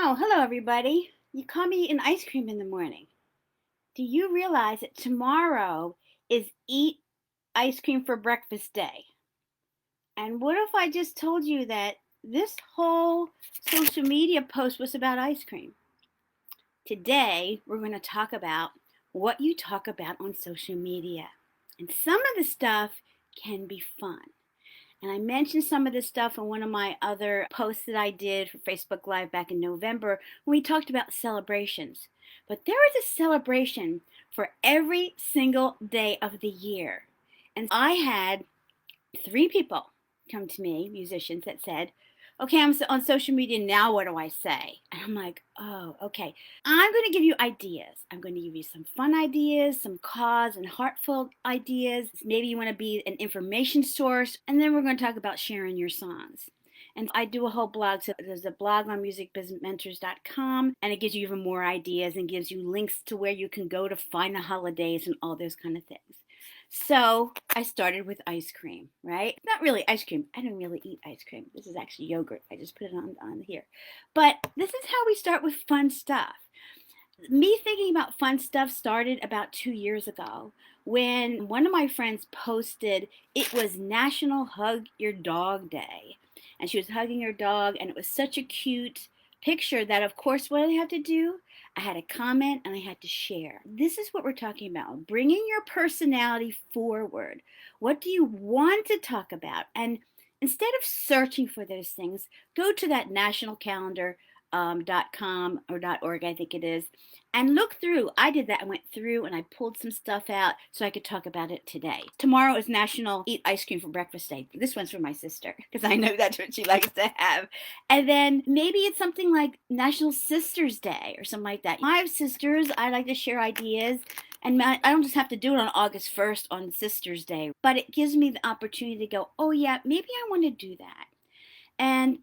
Oh, hello, everybody. You call me eating ice cream in the morning. Do you realize that tomorrow is Eat Ice Cream for Breakfast Day? And what if I just told you that this whole social media post was about ice cream? Today, we're going to talk about what you talk about on social media. And some of the stuff can be fun. And I mentioned some of this stuff in one of my other posts that I did for Facebook Live back in November when we talked about celebrations. But there is a celebration for every single day of the year. And I had three people come to me, musicians, that said, okay, I'm on social media now. What do I say? And I'm like, oh, okay. I'm going to give you ideas. I'm going to give you some fun ideas, some cause and heartfelt ideas. Maybe you want to be an information source. And then we're going to talk about sharing your songs. And I do a whole blog. So there's a blog on musicbusinessmentors.com, and it gives you even more ideas and gives you links to where you can go to find the holidays and all those kind of things. So I started with ice cream, right? Not really ice cream. I don't really eat ice cream. This is actually yogurt. I just put it on here. But this is how we start with fun stuff. Me thinking about fun stuff started about 2 years ago when one of my friends posted it was National Hug Your Dog Day. And she was hugging her dog, and it was such a cute picture that, of course, what did I have to do? I had to comment and I had to share. This is what we're talking about, bringing your personality forward. What do you want to talk about? And instead of searching for those things, go to that national calendar .com or .org, I think it is, and look through. I did that. I went through and I pulled some stuff out so I could talk about it today. Tomorrow is National Eat Ice Cream for Breakfast Day. This one's for my sister because I know that's what she likes to have. And then maybe it's something like National Sisters Day or something like that. I have sisters. I like to share ideas. And I don't just have to do it on August 1st on Sisters Day, but it gives me the opportunity to go, oh, yeah, maybe I want to do that. And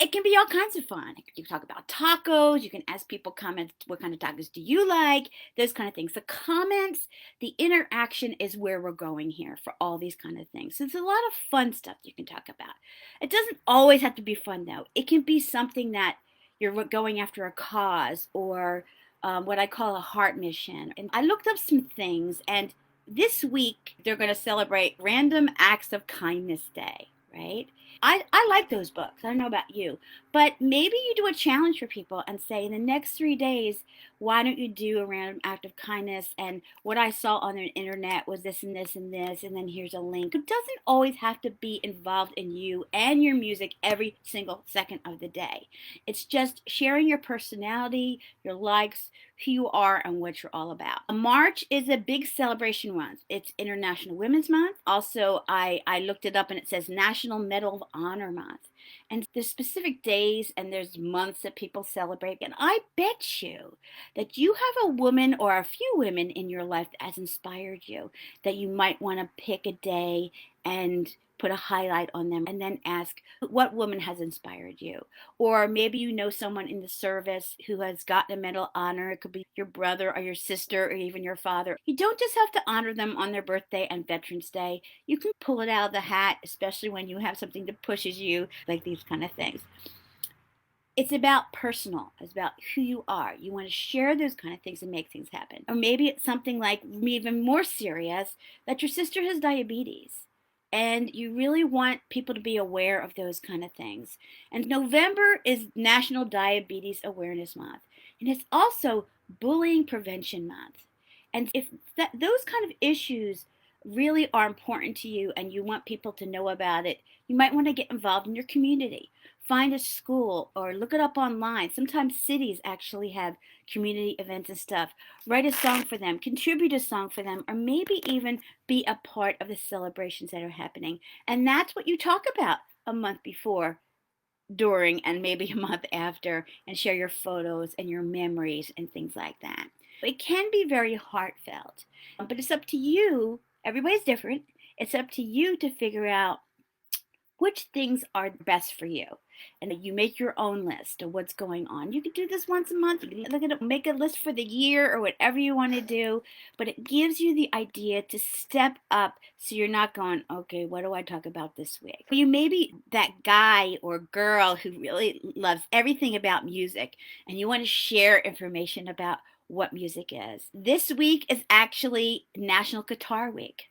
it can be all kinds of fun. You can talk about tacos. You can ask people comments. What kind of tacos do you like? Those kind of things. The comments, the interaction is where we're going here for all these kind of things. So there's a lot of fun stuff you can talk about. It doesn't always have to be fun though. It can be something that you're going after a cause or what I call a heart mission. And I looked up some things, and this week they're going to celebrate Random Acts of Kindness Day, right? I like those books. I don't know about you. But maybe you do a challenge for people and say, in the next 3 days, why don't you do a random act of kindness? And what I saw on the internet was this and this and this, and then here's a link. It doesn't always have to be involved in you and your music every single second of the day. It's just sharing your personality, your likes, who you are, and what you're all about. March is a big celebration month. It's International Women's Month. Also, I looked it up and it says National Medal of Honor Month. And there's specific days and there's months that people celebrate. And I bet you that you have a woman or a few women in your life that has inspired you, that you might want to pick a day and put a highlight on them and then ask what woman has inspired you. Or maybe you know someone in the service who has gotten a medal of honor. It could be your brother or your sister or even your father. You don't just have to honor them on their birthday and Veterans Day. You can pull it out of the hat, especially when you have something that pushes you, like these kind of things. It's about personal. It's about who you are. You want to share those kind of things and make things happen. Or maybe it's something like even more serious, that your sister has diabetes. And you really want people to be aware of those kind of things. And November is National Diabetes Awareness Month. And it's also Bullying Prevention Month. And if those kind of issues really are important to you and you want people to know about it, you might want to get involved in your community. Find a school or look it up online. Sometimes cities actually have community events and stuff. Write a song for them, contribute a song for them, or maybe even be a part of the celebrations that are happening. And that's what you talk about a month before, during, and maybe a month after, and share your photos and your memories and things like that. It can be very heartfelt, but it's up to you. Everybody's different. It's up to you to figure out, which things are best for you. And you make your own list of what's going on. You could do this once a month. You can look at it, make a list for the year or whatever you want to do. But it gives you the idea to step up so you're not going, okay, what do I talk about this week? You may be that guy or girl who really loves everything about music and you want to share information about what music is. This week is actually National Guitar Week.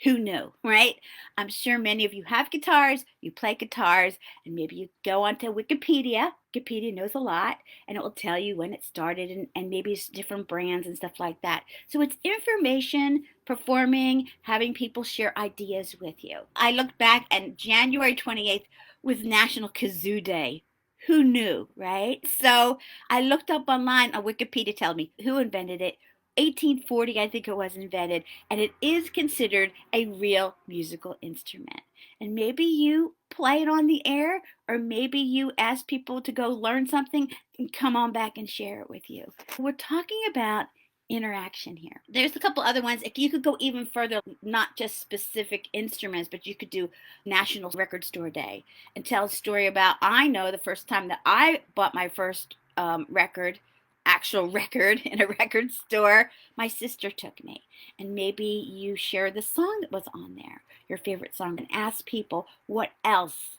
Who knew, right? I'm sure many of you have guitars, you play guitars, and maybe you go onto Wikipedia. Wikipedia knows a lot, and it will tell you when it started and maybe it's different brands and stuff like that. So it's information, performing, having people share ideas with you. I looked back and January 28th was National Kazoo Day. Who knew, right? So I looked up online on Wikipedia, tell me who invented it. 1840, I think it was invented, and it is considered a real musical instrument. And maybe you play it on the air, or maybe you ask people to go learn something and come on back and share it with you. We're talking about interaction here. There's a couple other ones. If you could go even further, not just specific instruments, but you could do National Record Store Day and tell a story about, I know the first time that I bought my first actual record in a record store, my sister took me. And maybe you share the song that was on there, your favorite song, and ask people what else.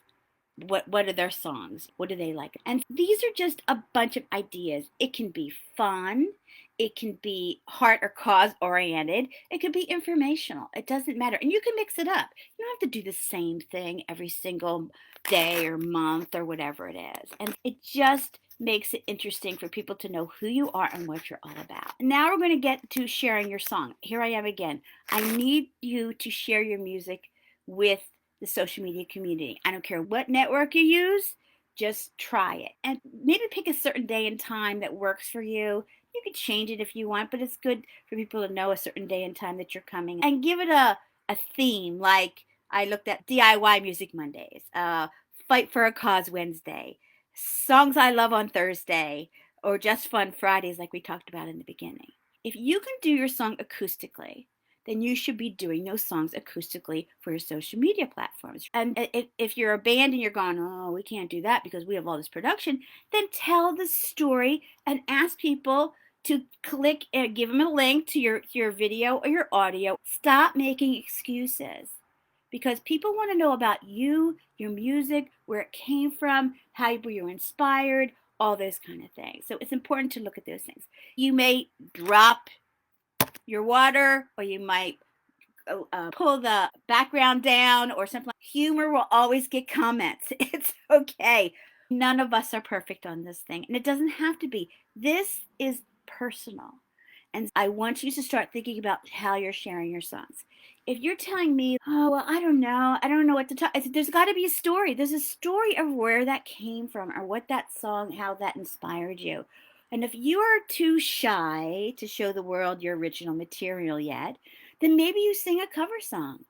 What are their songs? What do they like? And these are just a bunch of ideas. It can be fun. It can be heart or cause oriented. It could be informational. It doesn't matter. And you can mix it up. You don't have to do the same thing every single day or month or whatever it is. And it just makes it interesting for people to know who you are and what you're all about. Now we're going to get to sharing your song. Here I am again. I need you to share your music with the social media community. I don't care what network you use, just try it. And maybe pick a certain day and time that works for you. You can change it if you want, but it's good for people to know a certain day and time that you're coming. And give it a theme, like I looked at DIY Music Mondays, Fight for a Cause Wednesday, Songs I Love on Thursday, or Just Fun Fridays like we talked about in the beginning. If you can do your song acoustically, then you should be doing those songs acoustically for your social media platforms. And if you're a band and you're going, oh, we can't do that because we have all this production, then tell the story and ask people to click and give them a link to your video or your audio. Stop making excuses because people want to know about you, your music, where it came from, how you were inspired, all those kind of things. So it's important to look at those things. You may drop your water, or you might pull the background down or something. Humor will always get comments. It's okay. None of us are perfect on this thing, and it doesn't have to be. This is personal. And I want you to start thinking about how you're sharing your songs. If you're telling me, oh, well, I don't know what to talk, there's got to be a story. There's a story of where that came from or what that song, how that inspired you. And if you are too shy to show the world your original material yet, then maybe you sing a cover song.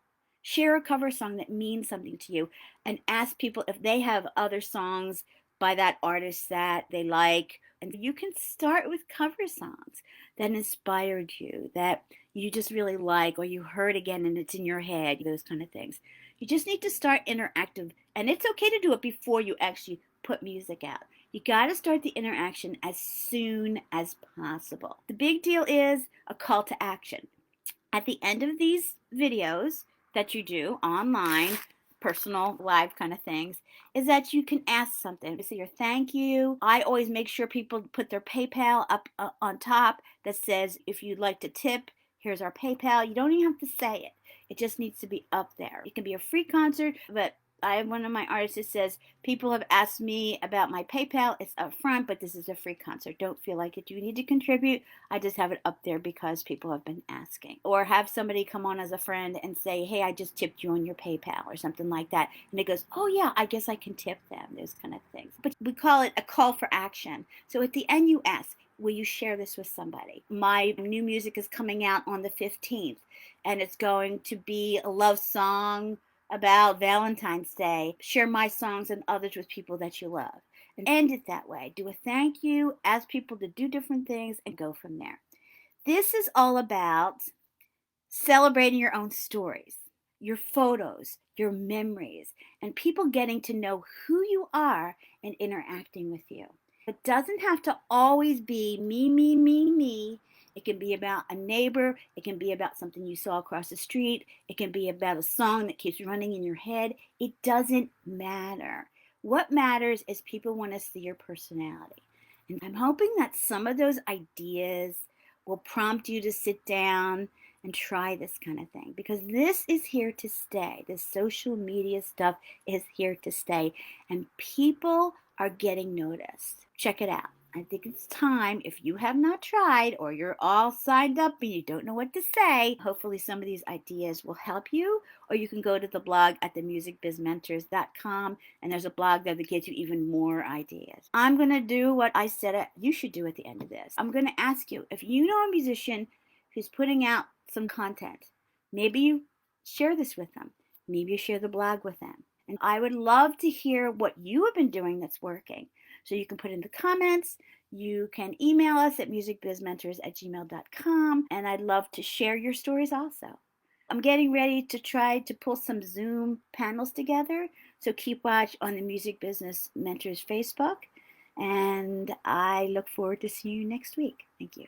Share a cover song that means something to you and ask people if they have other songs by that artist that they like. And you can start with cover songs that inspired you, that you just really like, or you heard again and it's in your head, those kind of things. You just need to start interactive, and it's okay to do it before you actually put music out. You got to start the interaction as soon as possible. The big deal is a call to action. At the end of these videos that you do online, personal, live kind of things, is that you can ask something. Say your thank you. I always make sure people put their PayPal up on top that says, if you'd like to tip, here's our PayPal. You don't even have to say it. It just needs to be up there. It can be a free concert, but I have one of my artists that says, people have asked me about my PayPal. It's up front, but this is a free concert. Don't feel like it. You need to contribute. I just have it up there because people have been asking. Or have somebody come on as a friend and say, hey, I just tipped you on your PayPal or something like that. And it goes, oh yeah, I guess I can tip them. Those kind of things. But we call it a call for action. So at the end you ask, will you share this with somebody? My new music is coming out on the 15th, and it's going to be a love song about Valentine's Day. Share my songs and others with people that you love. And end it that way. Do a thank you, ask people to do different things, and go from there. This is all about celebrating your own stories, your photos, your memories, and people getting to know who you are and interacting with you. It doesn't have to always be me, me, me, me. It can be about a neighbor. It can be about something you saw across the street. It can be about a song that keeps running in your head. It doesn't matter. What matters is people want to see your personality. And I'm hoping that some of those ideas will prompt you to sit down and try this kind of thing, because this is here to stay. This social media stuff is here to stay, and people are getting noticed. Check it out. I think it's time, if you have not tried or you're all signed up and you don't know what to say, hopefully some of these ideas will help you. Or you can go to the blog at themusicbizmentors.com, and there's a blog there that gives you even more ideas. I'm going to do what I said you should do at the end of this. I'm going to ask you, if you know a musician who's putting out some content, maybe you share this with them. Maybe you share the blog with them. And I would love to hear what you have been doing that's working. So you can put in the comments. You can email us at musicbizmentors@gmail.com. And I'd love to share your stories also. I'm getting ready to try to pull some Zoom panels together. So keep watch on the Music Business Mentors Facebook. And I look forward to seeing you next week. Thank you.